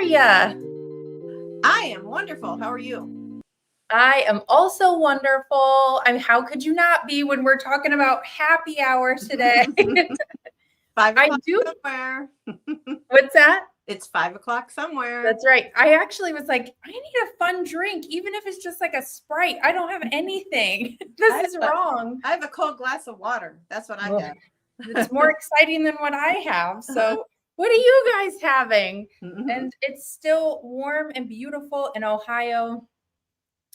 you? I am wonderful. How are you? I am also wonderful. I mean, how could you not be when we're talking about happy hour today? 5 I o'clock do. somewhere. What's that? It's 5 o'clock somewhere. That's right. I actually was like, I need a fun drink, even if it's just like a Sprite. I don't have anything. This is wrong. I have a cold glass of water. That's what I have. It's more exciting than what I have. So what are you guys having? And it's still warm and beautiful in Ohio.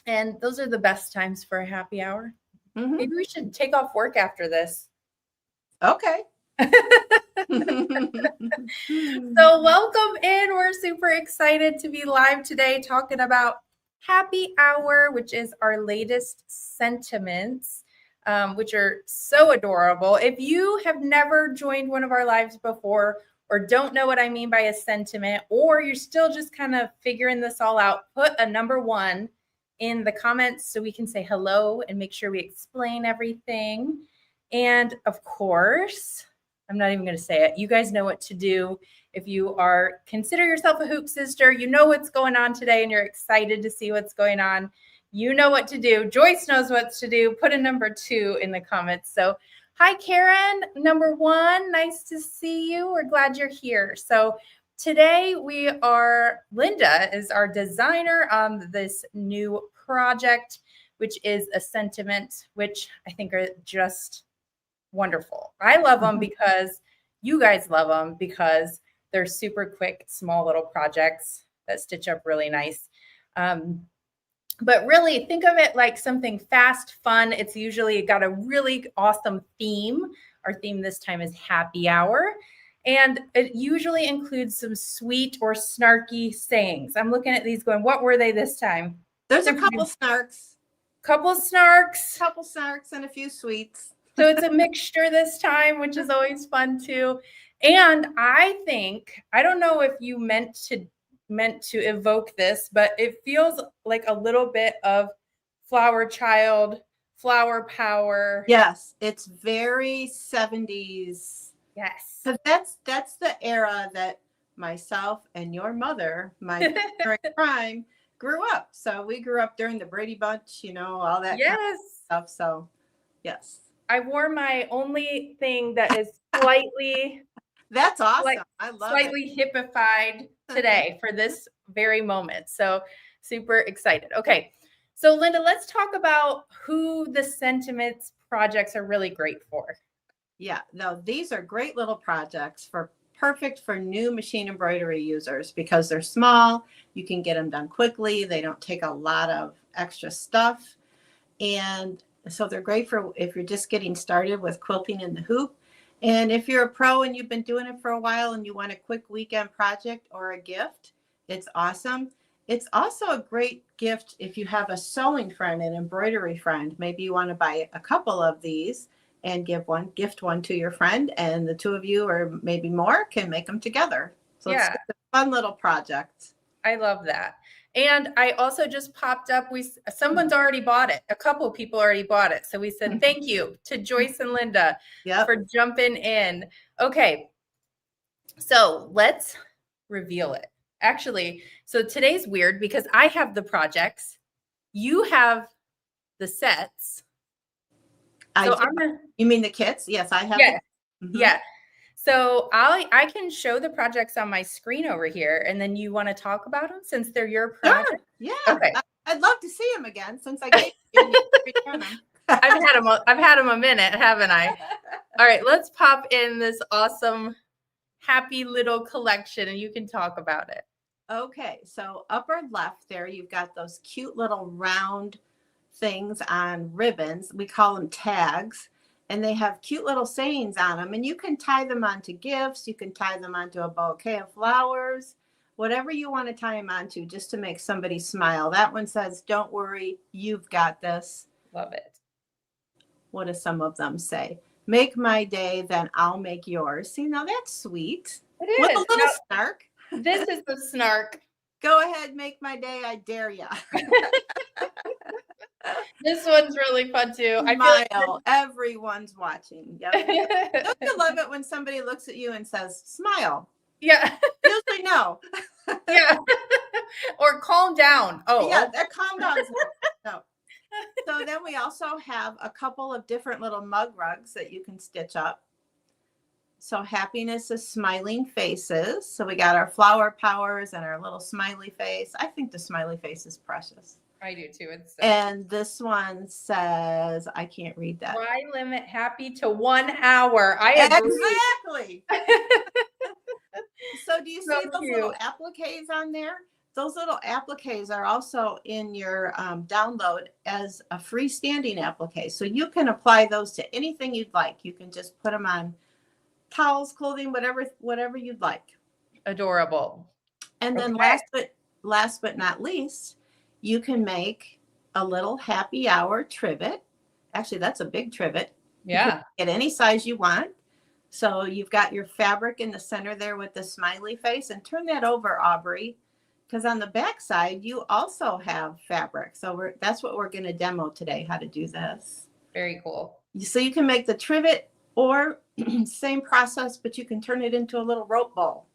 And those are the best times for a happy hour. Maybe we should take off work after this. Okay. So welcome in. We're super excited to be live today talking about Happy Hour, which is our latest sentiments, which are so adorable. If you have never joined one of our lives before or don't know what I mean by a sentiment, or you're still just kind of figuring this all out, put a number 1 in the comments so we can say hello and make sure we explain everything. And of course, I'm not even going to say it. You guys know what to do. If you consider yourself a hoop sister, you know what's going on today and you're excited to see what's going on. You know what to do. Joyce knows what to do. Put a number 2 in the comments. So hi, Karen, number 1. Nice to see you. We're glad you're here. So today Lynda is our designer on this new project, which is a sentiment, which I think are just wonderful. I love them because you guys love them because they're super quick, small little projects that stitch up really nice. But really think of it like something fast, fun. It's usually got a really awesome theme. Our theme this time is happy hour. And it usually includes some sweet or snarky sayings. I'm looking at these going, what were they this time? There's a couple snarks. Couple snarks. Couple snarks and a few sweets. So it's a mixture this time, which is always fun too. And I think, I don't know if you meant to evoke this, but it feels like a little bit of Flower Child, Flower Power. Yes, it's very 70s. Yes. So that's the era that myself and your mother, my parent crime, grew up. So we grew up during the Brady Bunch, all that kind of stuff. So yes. I wore my only thing that is slightly that's awesome. I love slightly hippified today for this very moment. So super excited. Okay. So Lynda, let's talk about who the sentiments projects are really great for. Yeah, no, these are great little projects perfect for new machine embroidery users because they're small. You can get them done quickly. They don't take a lot of extra stuff. And so they're great for if you're just getting started with quilting in the hoop. And if you're a pro and you've been doing it for a while and you want a quick weekend project or a gift, it's awesome. It's also a great gift if you have a sewing friend, an embroidery friend. Maybe you want to buy a couple of these and gift one to your friend, and the two of you or maybe more can make them together. So it's a fun little project. I love that. And I also just popped up, someone's already bought it. A couple of people already bought it. So we said, thank you to Joyce and Lynda for jumping in. Okay. So let's reveal it. Actually, so today's weird because I have the projects. You have the sets. You mean the kits? Yes, I have. Yeah. Yeah. So I can show the projects on my screen over here, and then you want to talk about them since they're your project? Sure. Yeah. Okay. I'd love to see them again since I gave you return them. I've had them a minute, haven't I? All right, let's pop in this awesome, happy little collection, and you can talk about it. Okay. So upper left there, you've got those cute little round things on ribbons. We call them tags. And they have cute little sayings on them. And you can tie them onto gifts. You can tie them onto a bouquet of flowers. Whatever you want to tie them onto just to make somebody smile. That one says, don't worry, you've got this. Love it. What do some of them say? Make my day, then I'll make yours. See, now that's sweet. It is. With a little snark. This is the snark. Go ahead, make my day, I dare ya. This one's really fun too. I feel like everyone's watching. Yep. Don't you love it when somebody looks at you and says, smile? Yeah. Usually no. Yeah. Or calm down. Oh, Yeah, okay. that calm down. No. So then we also have a couple of different little mug rugs that you can stitch up. So happiness is smiling faces. So we got our flower powers and our little smiley face. I think the smiley face is precious. I do too. It's so And this one says, I can't read that. why limit happy to 1 hour? I agree. Exactly. So do you So see those cute. little appliques on there? Those little appliques are also in your download as a freestanding applique. So you can apply those to anything you'd like. You can just put them on towels, clothing, whatever you'd like. Adorable. And then Okay. last but not least, you can make a little happy hour trivet. Actually, that's a big trivet. Yeah. At any size you want. So you've got your fabric in the center there with the smiley face, and turn that over, Aubrey, because on the back side you also have fabric. So that's what we're going to demo today, how to do this. Very cool. So you can make the trivet, or same process, but you can turn it into a little rope bowl.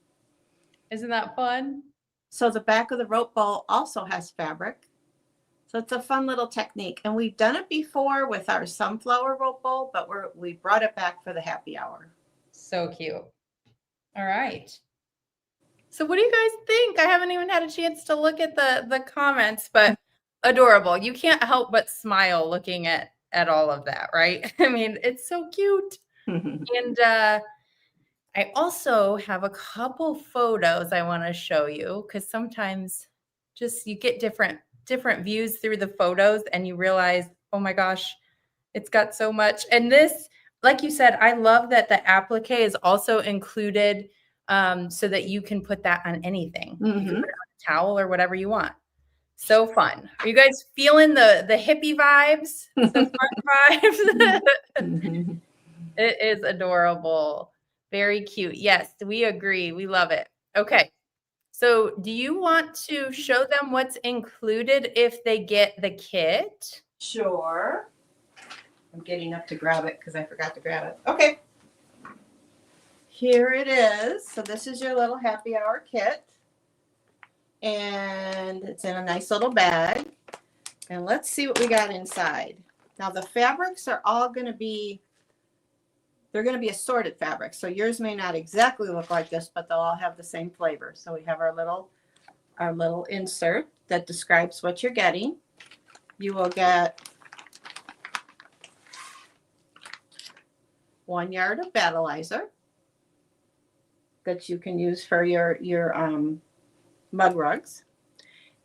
Isn't that fun? So the back of the rope bowl also has fabric. So it's a fun little technique. And we've done it before with our sunflower rope bowl, but we brought it back for the happy hour. So cute. All right. So what do you guys think? I haven't even had a chance to look at the comments, but adorable. You can't help but smile looking at all of that, right? I mean, it's so cute. And I also have a couple photos I want to show you, because sometimes just you get different views through the photos and you realize, oh my gosh, it's got so much. And this, like you said, I love that the applique is also included, so that you can put that on anything. You can put it on a towel or whatever you want. So fun. Are you guys feeling the hippie vibes? The fun vibes? It is adorable. Very cute. Yes, we agree. We love it. Okay. So do you want to show them what's included if they get the kit? Sure. I'm getting up to grab it because I forgot to grab it. Okay. Here it is. So this is your little happy hour kit. And it's in a nice little bag. And let's see what we got inside. Now the fabrics are all going to be, they're going to be assorted fabrics. So yours may not exactly look like this, but they'll all have the same flavor. So we have our little insert that describes what you're getting. You will get 1 yard of battleizer that you can use for your mug rugs.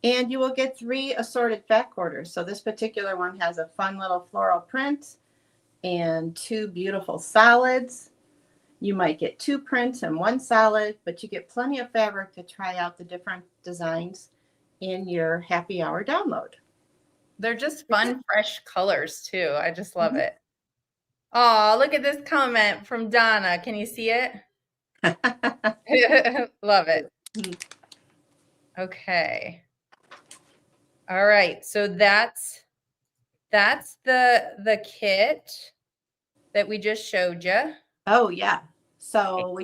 And you will get 3 assorted fat quarters. So this particular one has a fun little floral print and 2 beautiful solids. You might get 2 prints and 1 solid, but you get plenty of fabric to try out the different designs in your happy hour download. They're just fun, fresh colors too. I just love it. Oh, look at this comment from Donna. Can you see it? Love it. Okay. All right. So that's the kit that we just showed you. Oh yeah. So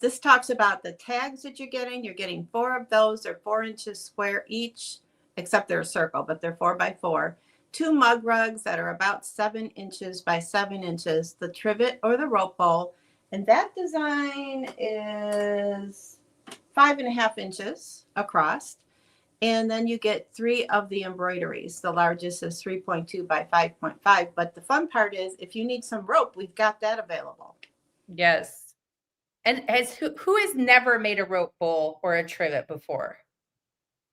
this talks about the tags that you're getting. You're getting 4 of those. They're 4 inches square each, except they're a circle, but they're 4 by 4. 2 mug rugs that are about 7 inches by 7 inches, the trivet or the rope bowl. And that design is 5.5 inches across. And then you get 3 of the embroideries. The largest is 3.2 by 5.5. But the fun part is, if you need some rope, we've got that available. Yes. And who has never made a rope bowl or a trivet before?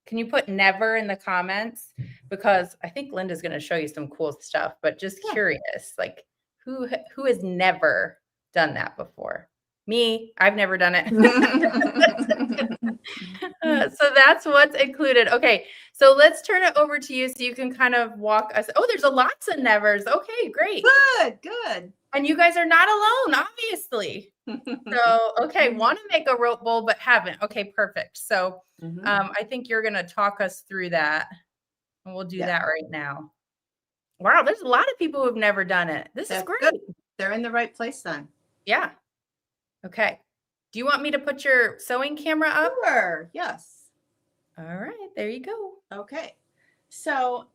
Can you put never in the comments? Because I think Lynda's going to show you some cool stuff, but just curious, like who has never done that before? Me, I've never done it. So that's what's included. Okay, so let's turn it over to you so you can kind of walk us. Oh, there's lots of nevers. Okay, great. Good. And you guys are not alone, obviously. So, okay, want to make a rope bowl, but haven't. Okay, perfect. So I think you're going to talk us through that. And we'll do that right now. Wow, there's a lot of people who've never done it. This is great. Good. They're in the right place then. Yeah. Okay. Do you want me to put your sewing camera up? Sure, yes. All right, there you go. Okay, so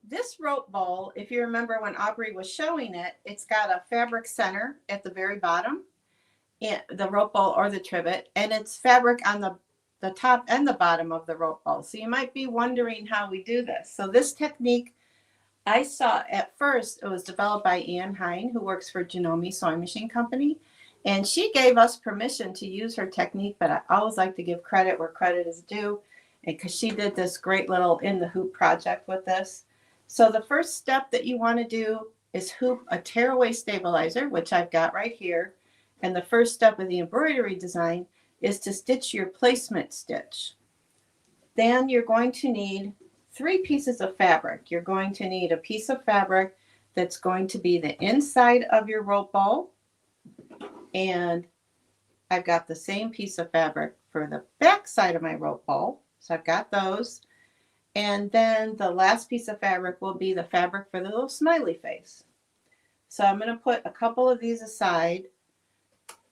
this rope bowl, if you remember when Aubrey was showing it, it's got a fabric center at the very bottom, the rope bowl or the trivet, and it's fabric on the top and the bottom of the rope bowl. So you might be wondering how we do this. So this technique, I saw at first, it was developed by Ann Hine, who works for Janome Sewing Machine Company. And she gave us permission to use her technique, but I always like to give credit where credit is due, because she did this great little in the hoop project with this. So the first step that you want to do is hoop a tearaway stabilizer, which I've got right here. And the first step of the embroidery design is to stitch your placement stitch. Then you're going to need 3 pieces of fabric. You're going to need a piece of fabric that's going to be the inside of your rope bowl. And I've got the same piece of fabric for the back side of my rope bowl. So I've got those. And then the last piece of fabric will be the fabric for the little smiley face. So I'm going to put a couple of these aside,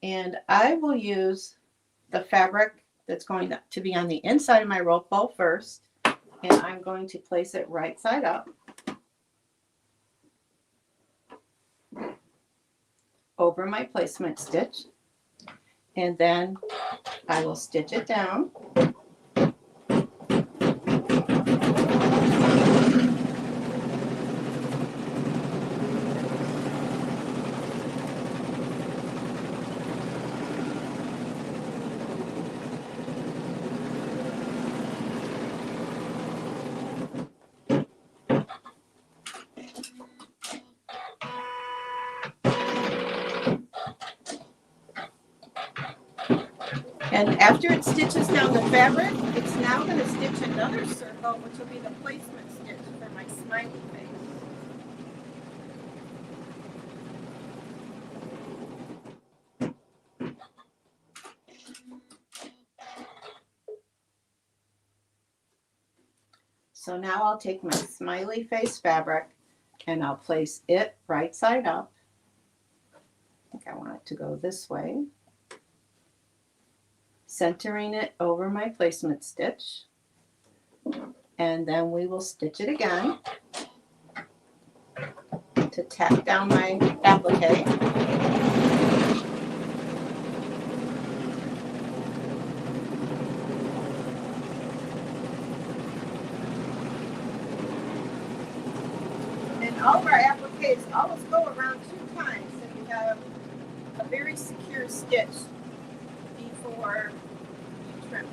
and I will use the fabric that's going to be on the inside of my rope bowl first, and I'm going to place it right side up over my placement stitch, and then I will stitch it down. And after it stitches down the fabric, it's now going to stitch another circle, which will be the placement stitch for my smiley face. So now I'll take my smiley face fabric and I'll place it right side up. I think I want it to go this way. Centering it over my placement stitch, and then we will stitch it again to tack down my applique. And all of our appliques always go around 2 times, so you have a very secure stitch before you trim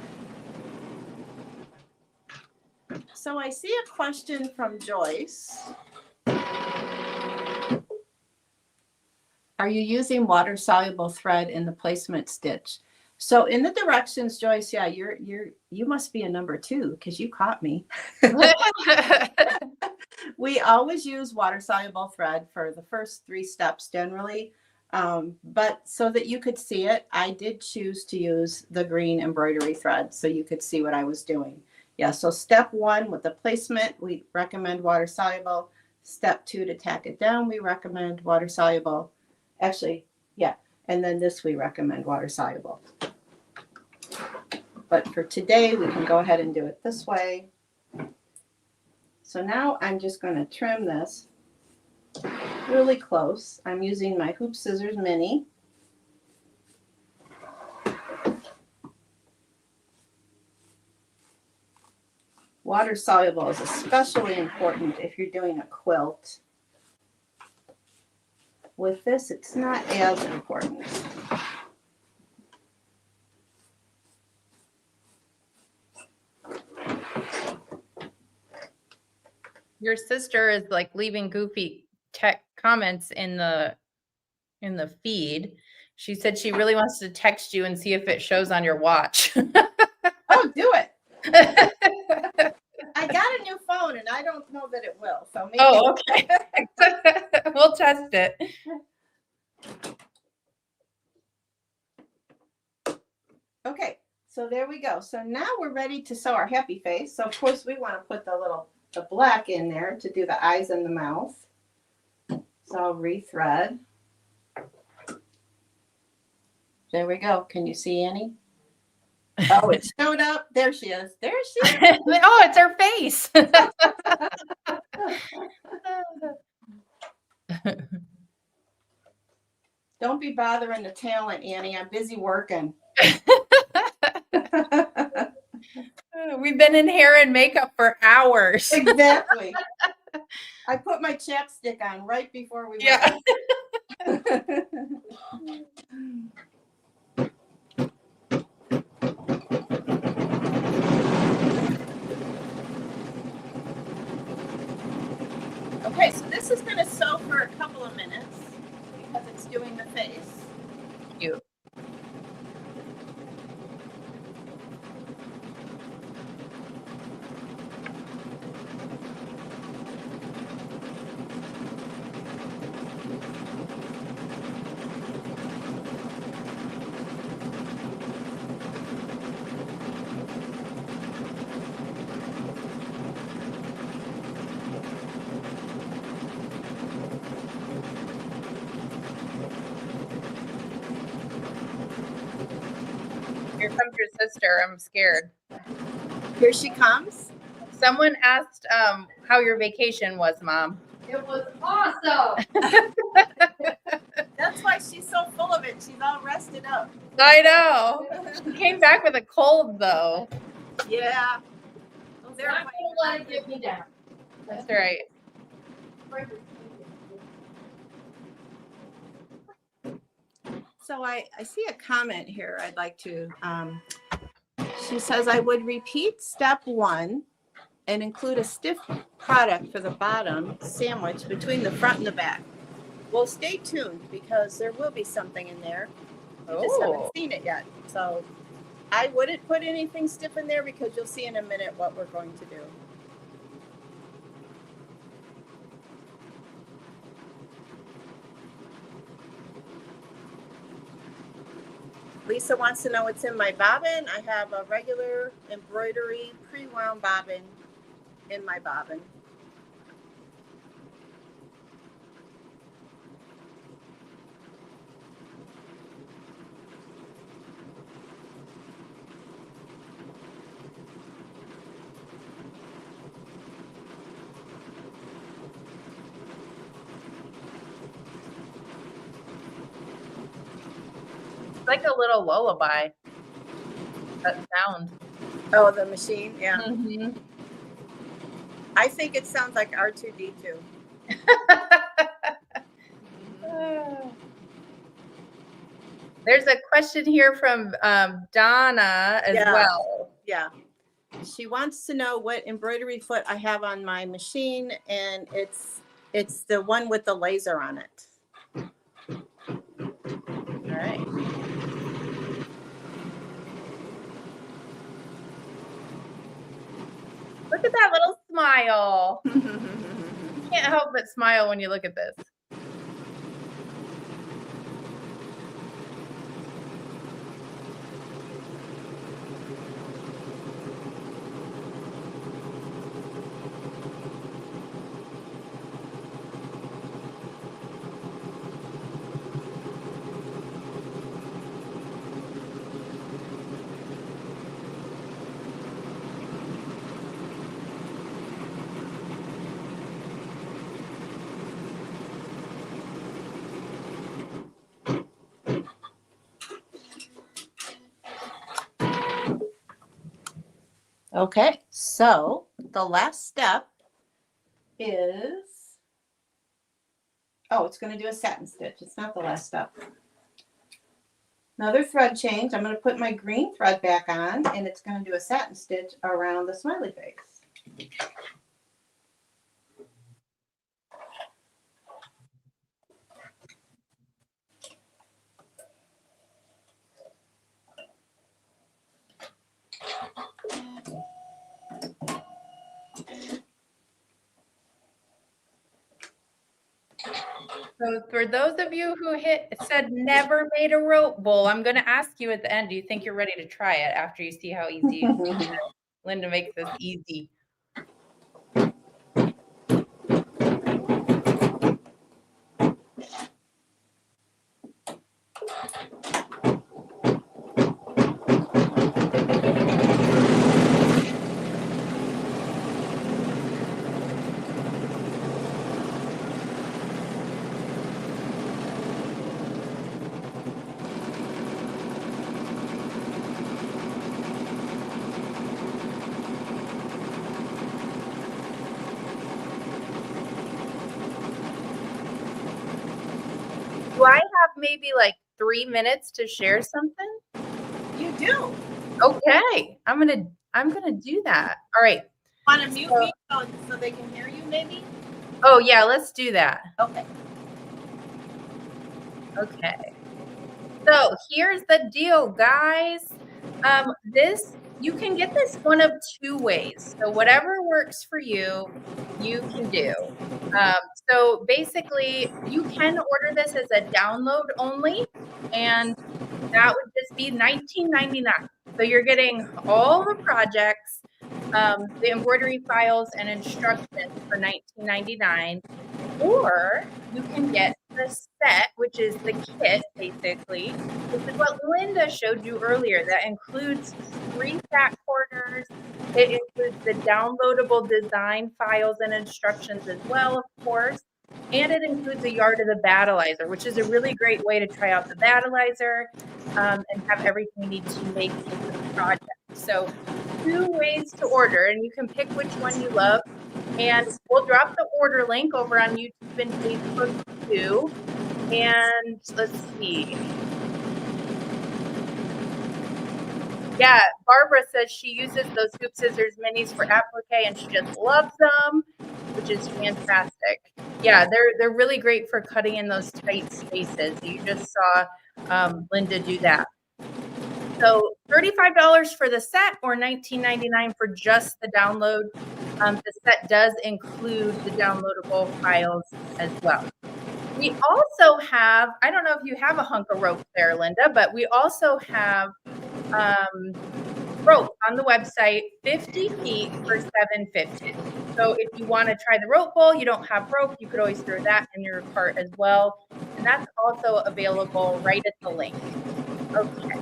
it. So I see a question from Joyce. Are you using water-soluble thread in the placement stitch? So in the directions, Joyce, yeah, you must be a number 2 because you caught me. We always use water-soluble thread for the first 3 steps generally. But so that you could see it, I did choose to use the green embroidery thread so you could see what I was doing. Yeah, so step 1 with the placement, we recommend water soluble. Step 2 to tack it down, we recommend water soluble. Actually, yeah, and then this we recommend water soluble. But for today, we can go ahead and do it this way. So now I'm just going to trim this really close. I'm using my Hoop Scissors Mini. Water soluble is especially important if you're doing a quilt. With this, it's not as important. Your sister is like leaving goofy tech comments in the feed. She said she really wants to text you and see if it shows on your watch. Oh, do it. I got a new phone and I don't know that it will. So maybe. Oh, okay. We'll test it. Okay, so there we go. So now we're ready to sew our happy face. So of course we want to put the black in there to do the eyes and the mouth. So I'll rethread. There we go. Can you see Annie? Oh, it showed up. There she is. There she is. Oh, it's her face. Don't be bothering the talent, Annie. I'm busy working. We've been in hair and makeup for hours. Exactly. I put my chapstick on right before we Yeah. went. Okay, so this is going to soak for a couple of minutes because it's doing the face. Cute. Here comes your sister. I'm scared. Here she comes. Someone asked how your vacation was, Mom. It was awesome. That's why she's so full of it. She's all rested up. I know. She came back with a cold, though. Yeah. I'm not gonna let it get me down. That's right. So I see a comment here I'd like to, she says, I would repeat step 1 and include a stiff product for the bottom sandwich between the front and the back. Well, stay tuned because there will be something in there. You just haven't seen it yet. So I wouldn't put anything stiff in there because you'll see in a minute what we're going to do. Lisa wants to know what's in my bobbin. I have a regular embroidery pre-wound bobbin in my bobbin. It's like a little lullaby. That sound. Oh, the machine? Yeah. Mm-hmm. I think it sounds like R2D2. There's a question here from Donna as well. Yeah. She wants to know what embroidery foot I have on my machine, and it's the one with the laser on it. All right. Look at that little smile. Can't help but smile when you look at this. Okay, so the last step is, oh, it's going to do a satin stitch. It's not the last step. Another thread change. I'm going to put my green thread back on, and it's going to do a satin stitch around the smiley face. So for those of you who said never made a rope bowl, I'm going to ask you at the end, do you think you're ready to try it after you see how easy Lynda makes this easy? maybe like 3 minutes to share something? You do. Okay, I'm gonna do that. All right. Want to mute me so they can hear you, maybe? Oh yeah, let's do that. Okay. Okay. So here's the deal, guys. You can get this one of two ways. So whatever works for you, you can do. So basically, you can order this as a download only, and that would just be $19.99. So you're getting all the projects, the embroidery files and instructions for $19.99. Or you can get the set, which is the kit, basically. This is what Lynda showed you earlier. That includes 3 fat quarters. It includes the downloadable design files and instructions as well, of course. And it includes a yard of the battleizer, which is a really great way to try out the battleizer and have everything you need to make into the project. So 2 ways to order, and you can pick which one you love. And we'll drop the order link over on YouTube and Facebook too. And let's see. Yeah, Barbara says she uses those hoop scissors minis for applique and she just loves them, which is fantastic. Yeah, they're really great for cutting in those tight spaces. You just saw Lynda do that. So $35 for the set or $19.99 for just the download. The set does include the downloadable files as well. We also have, I don't know if you have a hunk of rope there, Lynda, but we also have rope on the website, 50 feet for $7.50. So if you want to try the rope bowl, you don't have rope, you could always throw that in your cart as well. And that's also available right at the link. Okay.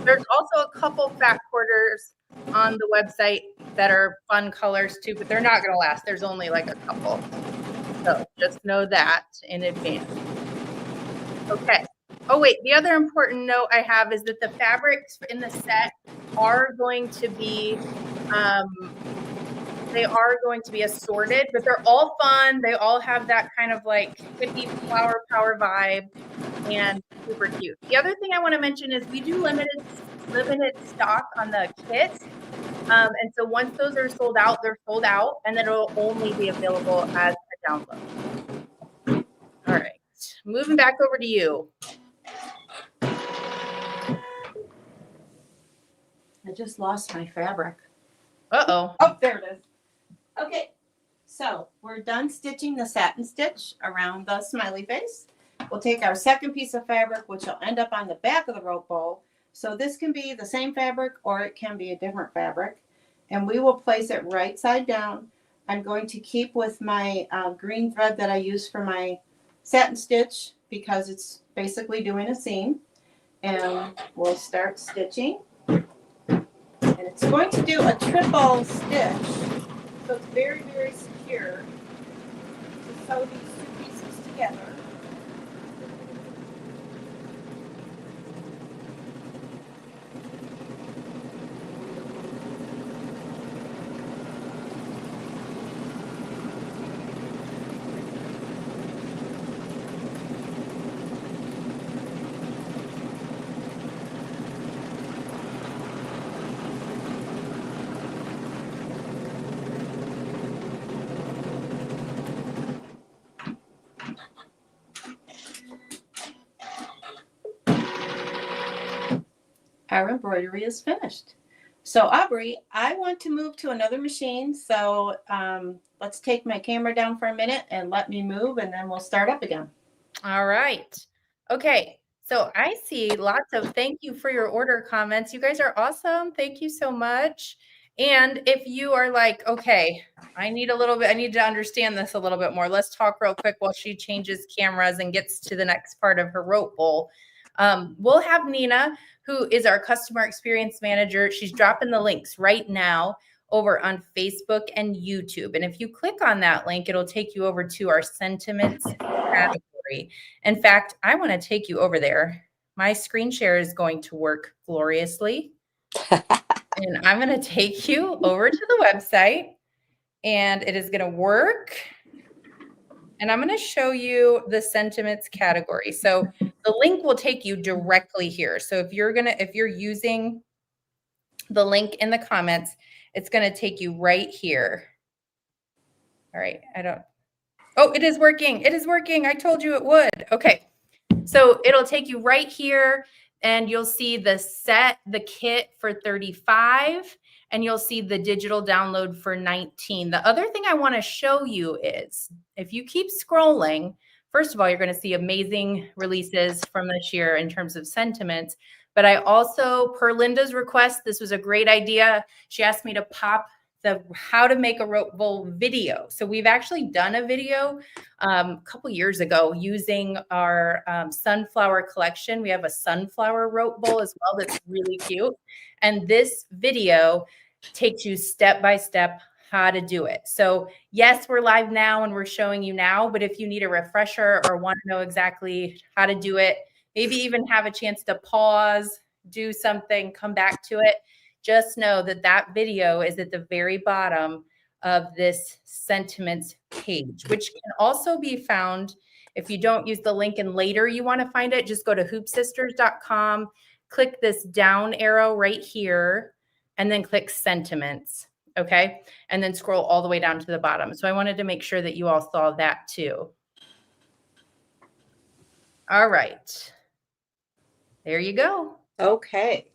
There's also a couple fat quarters on the website that are fun colors too, but they're not going to last. There's only like a couple. So just know that in advance. Okay. Oh, wait. The other important note I have is that the fabrics in the set are going to be, assorted, but they're all fun. They all have that kind of like hippie flower power vibe and super cute. The other thing I want to mention is we do limited stock on the kit. And so once those are sold out, they're sold out, and then it'll only be available as a download. All right, moving back over to you. I just lost my fabric. Uh-oh. Oh, there it is. Okay, so we're done stitching the satin stitch around the smiley face. We'll take our second piece of fabric, which will end up on the back of the rope bowl. So this can be the same fabric or it can be a different fabric. And we will place it right side down. I'm going to keep with my green thread that I use for my satin stitch because it's basically doing a seam. And we'll start stitching. And it's going to do a triple stitch. So it's very, very secure to sew these 2 pieces together. Our embroidery is finished. So Aubrey, I want to move to another machine. So let's take my camera down for a minute and let me move and then we'll start up again. All right. Okay. So I see lots of thank you for your order comments. You guys are awesome. Thank you so much. And if you are like, okay, I need to understand this a little bit more. Let's talk real quick while she changes cameras and gets to the next part of her rope bowl. We'll have Nina, who is our customer experience manager. She's dropping the links right now over on Facebook and YouTube. And if you click on that link, it'll take you over to our sentiments category. In fact, I want to take you over there. My screen share is going to work gloriously. And I'm going to take you over to the website and it is going to work and I'm going to show you the sentiments category. So the link will take you directly here. So if you're using the link in the comments, it's going to take you right here. All right. Oh, it is working. It is working. I told you it would. Okay. So it'll take you right here and you'll see the kit for 35 and you'll see the digital download for 19. The other thing I want to show you is if you keep scrolling, first of all, you're going to see amazing releases from this year in terms of sentiments. But I also, per Lynda's request, this was a great idea. She asked me to pop the how to make a rope bowl video. So we've actually done a video a couple years ago using our sunflower collection. We have a sunflower rope bowl as well that's really cute. And this video takes you step by step how to do it. So yes, we're live now and we're showing you now, but if you need a refresher or want to know exactly how to do it, maybe even have a chance to pause, do something, come back to it, just know that that video is at the very bottom of this sentiments page, which can also be found if you don't use the link and later you want to find it, just go to hoopsisters.com, click this down arrow right here, and then click sentiments, okay? And then scroll all the way down to the bottom. So I wanted to make sure that you all saw that too. All right. There you go. Okay.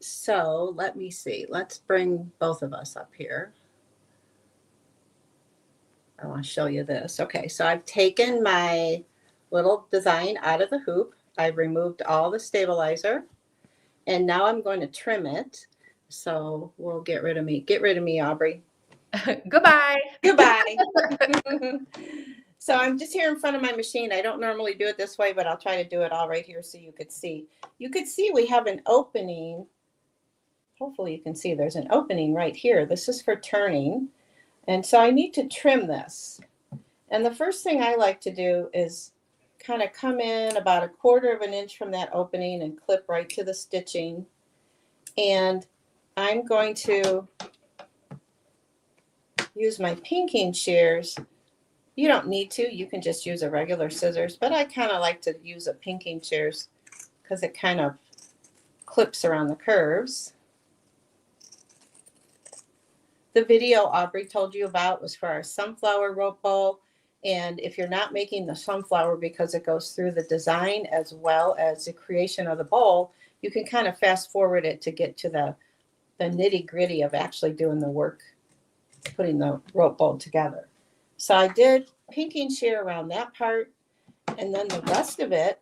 So let me see. Let's bring both of us up here. I want to show you this. Okay, so I've taken my little design out of the hoop. I've removed all the stabilizer. And now I'm going to trim it. So we'll get rid of me. Get rid of me, Aubrey. Goodbye. Goodbye. So I'm just here in front of my machine. I don't normally do it this way, but I'll try to do it all right here so you could see. You could see we have an opening. Hopefully you can see there's an opening right here. This is for turning. And so I need to trim this. And the first thing I like to do is kind of come in about 1/4 of an inch from that opening and clip right to the stitching. And I'm going to use my pinking shears. You don't need to, you can just use a regular scissors, but I kind of like to use a pinking shears because it kind of clips around the curves. The video Aubrey told you about was for our sunflower rope bowl. And if you're not making the sunflower because it goes through the design as well as the creation of the bowl, you can kind of fast forward it to get to the nitty gritty of actually doing the work, putting the rope bowl together. So I did pinking shear around that part. And then the rest of it,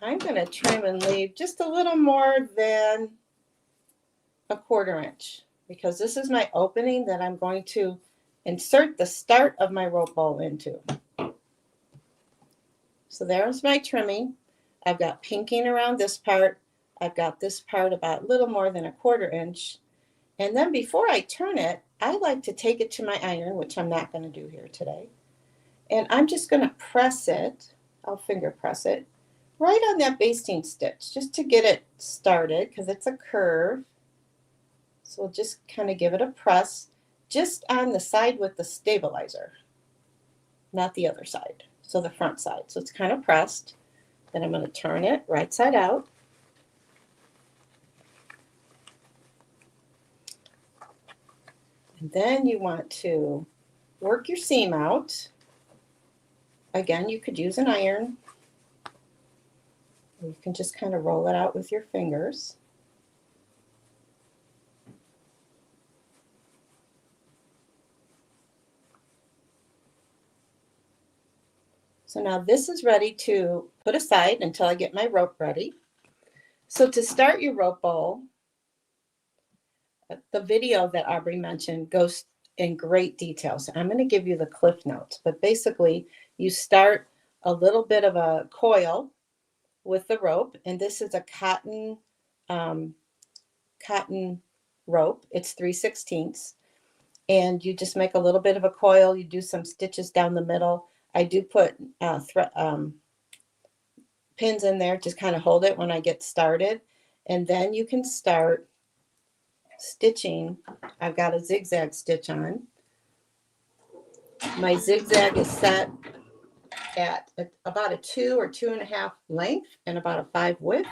I'm going to trim and leave just a little more than 1/4 inch. Because this is my opening that I'm going to insert the start of my rope bowl into. So there's my trimming. I've got pinking around this part. I've got this part about a little more than 1/4 inch. And then before I turn it, I like to take it to my iron, which I'm not going to do here today. And I'm just going to press it. I'll finger press it right on that basting stitch just to get it started because it's a curve. So we'll just kind of give it a press just on the side with the stabilizer, not the other side. So the front side. So it's kind of pressed. Then I'm going to turn it right side out. And then you want to work your seam out. Again, you could use an iron. Or you can just kind of roll it out with your fingers. So now this is ready to put aside until I get my rope ready. So to start your rope bowl, the video that Aubrey mentioned goes in great detail. So I'm going to give you the cliff notes, but basically you start a little bit of a coil with the rope, and this is a cotton rope. It's 3/16, and you just make a little bit of a coil. You do some stitches down the middle. I do put pins in there to kind of hold it when I get started. And then you can start stitching. I've got a zigzag stitch on. My zigzag is set at about a 2 or 2.5 length and about a 5 width.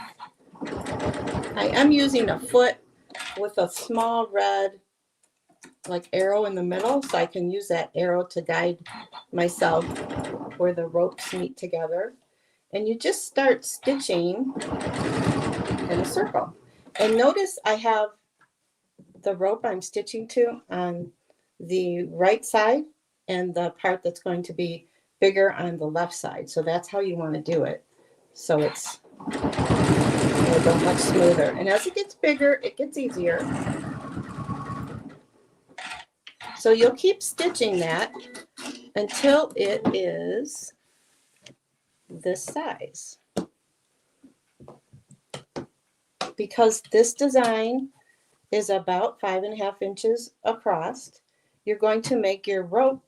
I am using a foot with a small red like arrow in the middle, so I can use that arrow to guide myself where the ropes meet together. And you just start stitching in a circle. And notice I have the rope I'm stitching to on the right side and the part that's going to be bigger on the left side. So that's how you want to do it. So it's it'll go much smoother. And as it gets bigger, it gets easier. So you'll keep stitching that until it is this size. Because this design is about 5.5 inches across, you're going to make your rope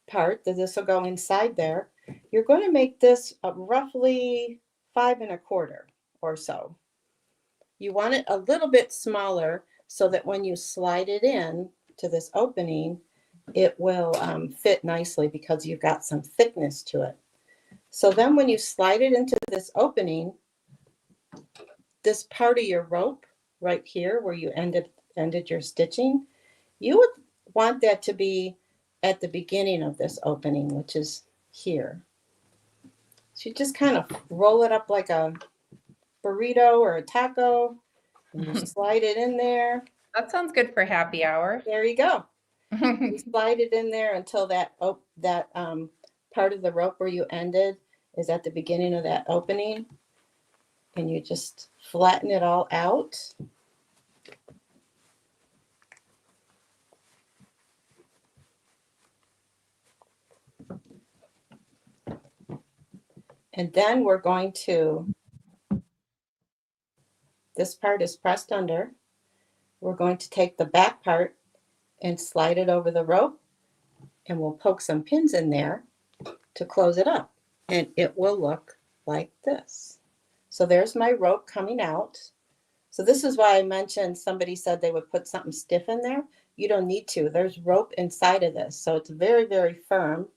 part, that this will go inside there. You're going to make this roughly 5.25 or so. You want it a little bit smaller so that when you slide it in to this opening, it will fit nicely because you've got some thickness to it. So then when you slide it into this opening, this part of your rope right here where you ended your stitching, you would want that to be at the beginning of this opening, which is here. So you just kind of roll it up like a burrito or a taco, and you slide it in there. That sounds good for happy hour. There you go. You slide it in there until that part of the rope where you ended is at the beginning of that opening, and you just flatten it all out. And then we're going to, this part is pressed under. We're going to take the back part and slide it over the rope, and we'll poke some pins in there to close it up. And it will look like this. So there's my rope coming out. So this is why I mentioned somebody said they would put something stiff in there. You don't need to. There's rope inside of this. So it's very, very firm.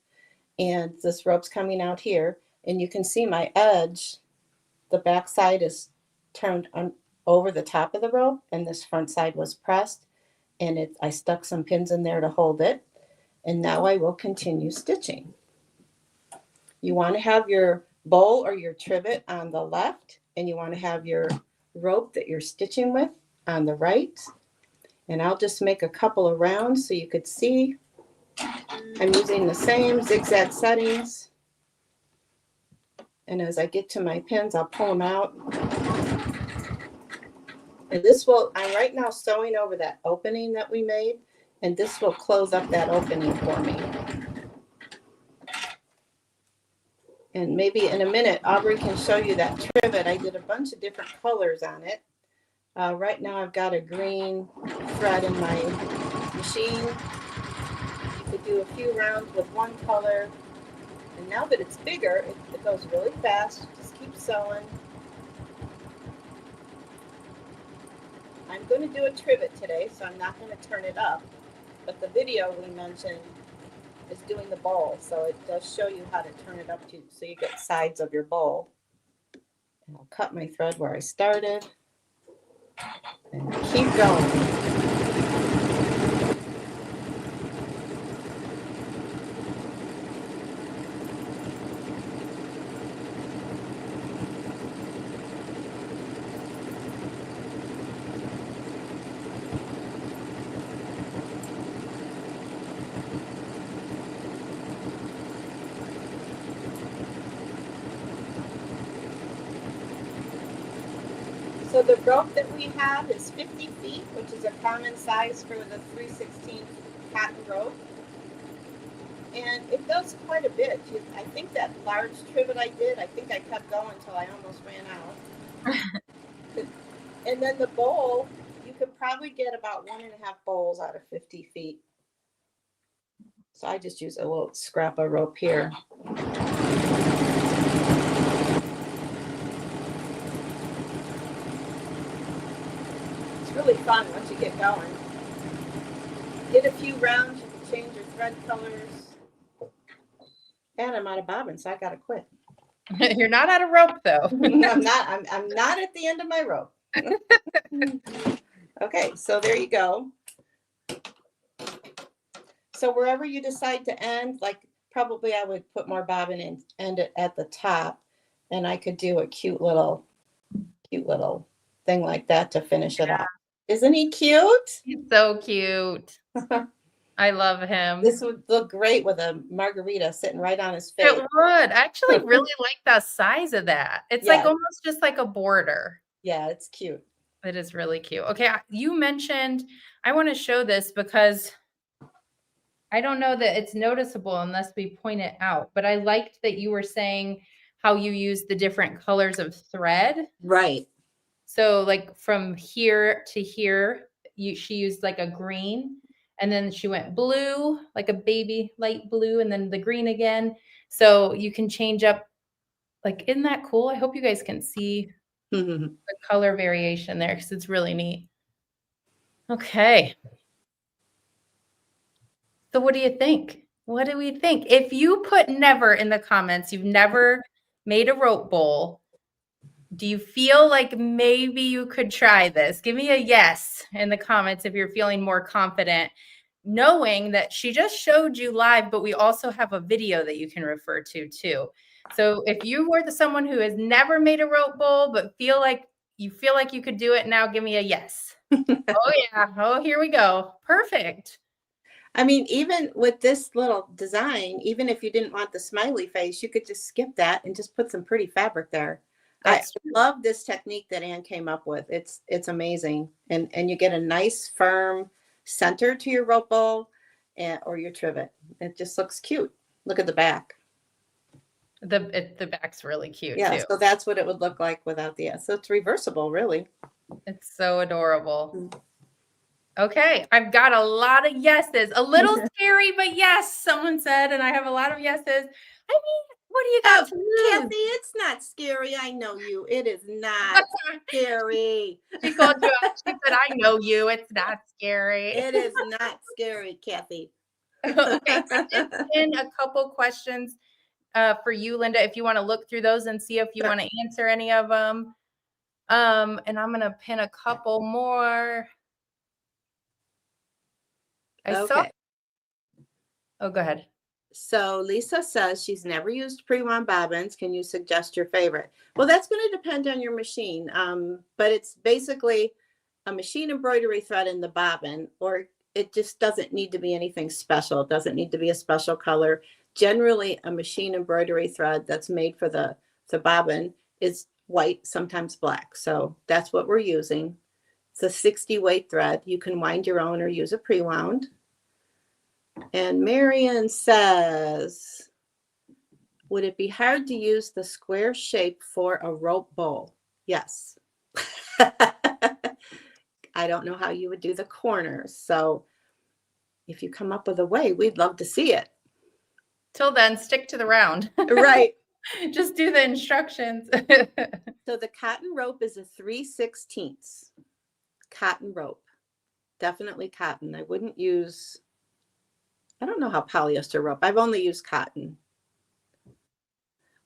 And this rope's coming out here. And you can see my edge, the back side is turned over the top of the rope, and this front side was pressed, and I stuck some pins in there to hold it. And now I will continue stitching. You want to have your bowl or your trivet on the left, and you want to have your rope that you're stitching with on the right. And I'll just make a couple of rounds so you could see. I'm using the same zigzag settings. And as I get to my pins, I'll pull them out. And this will, I'm right now sewing over that opening that we made, and this will close up that opening for me. And maybe in a minute, Aubrey can show you that trivet. I did a bunch of different colors on it. Right now I've got a green thread in my machine. You could do a few rounds with one color. And now that it's bigger, it goes really fast. Just keep sewing. I'm going to do a trivet today, so I'm not going to turn it up. But the video we mentioned is doing the bowl, so it does show you how to turn it up to so you get sides of your bowl. And I'll cut my thread where I started and keep going. So the rope that we have is 50 feet, which is a common size for the 3/16 cotton rope. And it does quite a bit. I think that large trivet I did, I think I kept going until I almost ran out. And then the bowl, you could probably get about 1.5 bowls out of 50 feet. So I just use a little scrap of rope here. Really fun once you get going. Get a few rounds, you can change your thread colors. And I'm out of bobbin, so I gotta quit. You're not out of rope though. I'm not at the end of my rope. Okay, so there you go. So wherever you decide to end, like probably I would put more bobbin and end it at the top, and I could do a cute little thing like that to finish it off. Isn't he cute? He's so cute. I love him. This would look great with a margarita sitting right on his face. It would. I actually really like the size of that. It's like Yeah. almost just like a border. Yeah, it's cute. It is really cute. Okay, you mentioned, I want to show this because I don't know that it's noticeable unless we point it out, but I liked that you were saying how you use the different colors of thread. Right. So like from here to here, she used like a green, and then she went blue, like a baby light blue, and then the green again. So you can change up, like, isn't that cool? I hope you guys can see the color variation there because it's really neat. Okay. So what do you think? What do we think? If you put never in the comments, you've never made a rope bowl, do you feel like maybe you could try this? Give me a yes in the comments if you're feeling more confident, knowing that she just showed you live, but we also have a video that you can refer to too. So if you were someone who has never made a rope bowl, but feel like you could do it now, give me a yes. Oh yeah. Oh, here we go. Perfect. I mean, even with this little design, even if you didn't want the smiley face, you could just skip that and just put some pretty fabric there. I love this technique that Anne came up with. It's amazing. And you get a nice firm center to your rope bowl or your trivet. It just looks cute. Look at the back. The back's really cute Yeah, too. so that's what it would look like without the S. So it's reversible, really. It's so adorable. Okay, I've got a lot of yeses. A little scary, but yes, someone said, and I have a lot of yeses. I mean, what do you got to lose? Kathy, it's not scary. I know you. It is not scary. She called you out. She said, I know you. It's not scary. It is not scary, Kathy. Okay, so I did pin a couple questions for you, Lynda, if you want to look through those and see if you want to answer any of them. And I'm going to pin a couple more. Okay. Oh, go ahead. So Lisa says she's never used pre-wound bobbins. Can you suggest your favorite? Well, that's going to depend on your machine. But it's basically a machine embroidery thread in the bobbin, or it just doesn't need to be anything special. It doesn't need to be a special color. Generally, a machine embroidery thread that's made for the bobbin is white, sometimes black. So that's what we're using. It's a 60 weight thread. You can wind your own or use a pre-wound. And Marion says, would it be hard to use the square shape for a rope bowl? Yes. I don't know how you would do the corners. So if you come up with a way, we'd love to see it. Till then, stick to the round. Right. Just do the instructions. So the cotton rope is a 3/16 cotton rope. Definitely cotton. I wouldn't use, I don't know how polyester rope. I've only used cotton.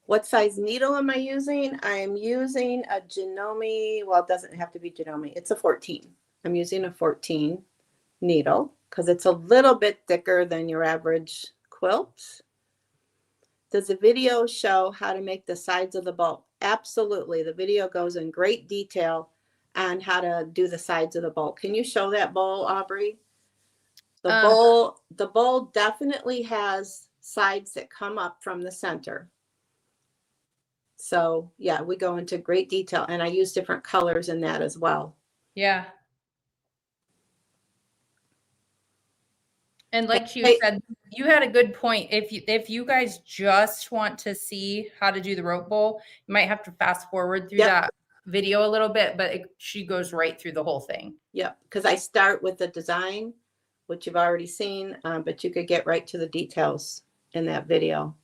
What size needle am I using? I'm using a Janome. Well, it doesn't have to be Janome. It's a 14. I'm using a 14 needle because it's a little bit thicker than your average quilt. Does the video show how to make the sides of the bowl? Absolutely. The video goes in great detail on how to do the sides of the bowl. Can you show that bowl, Aubrey? The bowl definitely has sides that come up from the center. So yeah, we go into great detail, and I use different colors in that as well. Yeah. And like you said, you had a good point. If you guys just want to see how to do the rope bowl, you might have to fast forward through that video a little bit, but she goes right through the whole thing. Yep, because I start with the design, which you've already seen, but you could get right to the details in that video.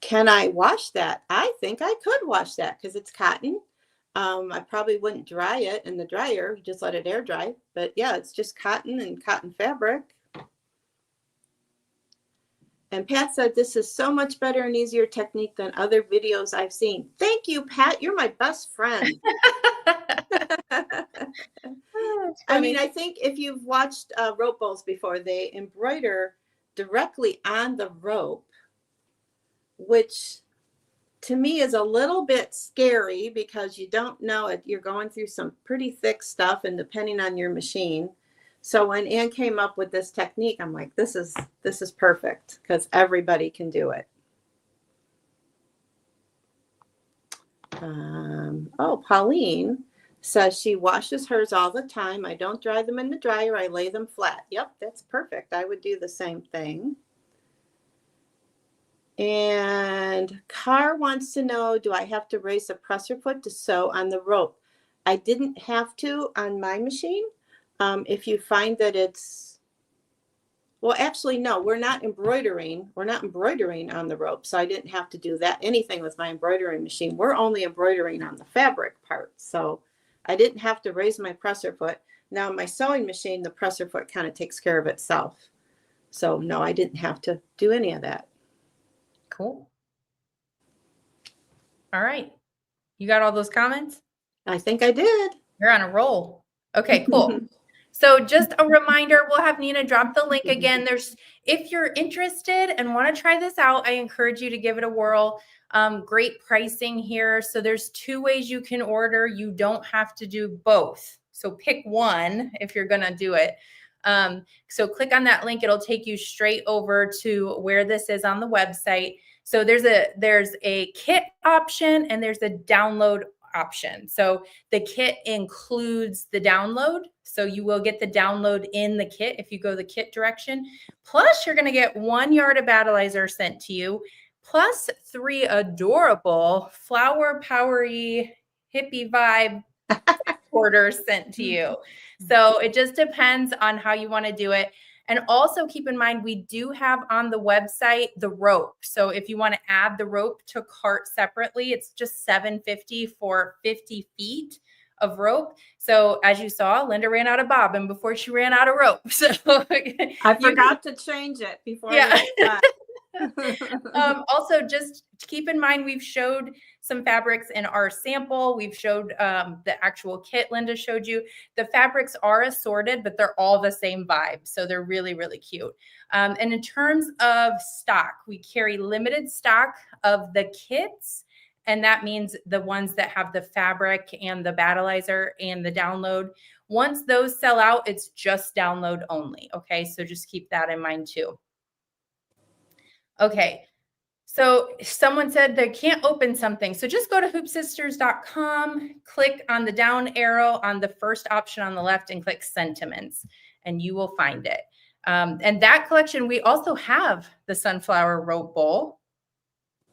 Can I wash that? I think I could wash that because it's cotton. I probably wouldn't dry it in the dryer, just let it air dry. But yeah, it's just cotton and cotton fabric. And Pat said, this is so much better and easier technique than other videos I've seen. Thank you, Pat. You're my best friend. I mean, I think if you've watched rope bowls before, they embroider directly on the rope, which to me is a little bit scary because you don't know it. You're going through some pretty thick stuff, and depending on your machine. So when Ann came up with this technique, I'm like, this is perfect because everybody can do it. Oh, Pauline says she washes hers all the time. I don't dry them in the dryer. I lay them flat. Yep, that's perfect. I would do the same thing. And Carr wants to know, do I have to raise the presser foot to sew on the rope? I didn't have to on my machine. If you find that it's, well, actually, no, we're not embroidering. We're not embroidering on the rope. So I didn't have to do that, anything with my embroidering machine. We're only embroidering on the fabric part. So I didn't have to raise my presser foot. Now my sewing machine, the presser foot kind of takes care of itself. So no, I didn't have to do any of that. Cool. All right. You got all those comments? I think I did. You're on a roll. Okay, cool. So just a reminder, we'll have Nina drop the link again. If you're interested and want to try this out, I encourage you to give it a whirl. Great pricing here. So there's 2 ways you can order. You don't have to do both. So pick one if you're going to do it. So click on that link. It'll take you straight over to where this is on the website. So there's a kit option and there's a download option. So the kit includes the download. So you will get the download in the kit if you go the kit direction. Plus, you're going to get 1 yard of battleizer sent to you, plus 3 adorable flower powery hippie vibe orders sent to you. So it just depends on how you want to do it. And also keep in mind, we do have on the website the rope. So if you want to add the rope to cart separately, it's just $7.50 for 50 feet of rope. So as you saw, Lynda ran out of bobbin before she ran out of rope. So I forgot to change it before. Yeah. Also, just keep in mind, we've showed some fabrics in our sample. We've showed the actual kit Lynda showed you. The fabrics are assorted, but they're all the same vibe. So they're really, really cute. And in terms of stock, we carry limited stock of the kits. And that means the ones that have the fabric and the battleizer and the download. Once those sell out, it's just download only. Okay, so just keep that in mind too. Okay, so someone said they can't open something. So just go to hoopsisters.com, click on the down arrow on the first option on the left and click Sentiments, and you will find it. And that collection, we also have the sunflower rope bowl.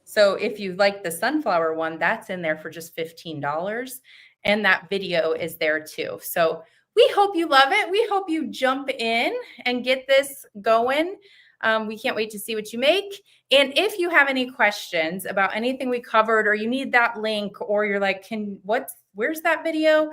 So if you like the sunflower one, that's in there for just $15. And that video is there too. So we hope you love it. We hope you jump in and get this going. We can't wait to see what you make. And if you have any questions about anything we covered, or you need that link, or you're like, where's that video?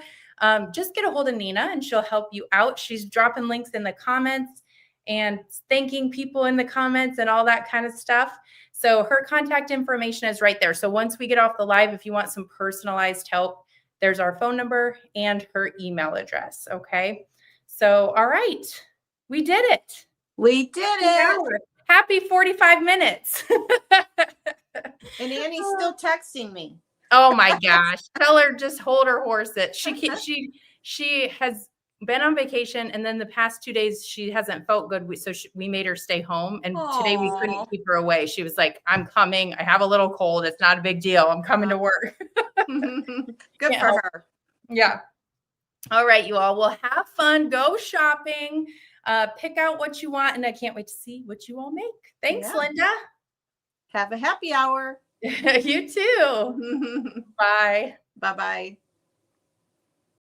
Just get a hold of Nina and she'll help you out. She's dropping links in the comments and thanking people in the comments and all that kind of stuff. So her contact information is right there. So once we get off the live, if you want some personalized help, there's our phone number and her email address. Okay. So, all right, we did it. We did it. Happy 45 minutes. And Annie's still texting me. Oh my gosh. Tell her just hold her horses. She has been on vacation, and then the past 2 days she hasn't felt good. So we made her stay home, and today we couldn't keep her away. She was like, I'm coming. I have a little cold. It's not a big deal. I'm coming to work. Good for her. Yeah. All right, you all. Well, have fun. Go shopping. Pick out what you want, and I can't wait to see what you all make. Thanks, Lynda. Have a happy hour. You too. Bye. Bye-bye.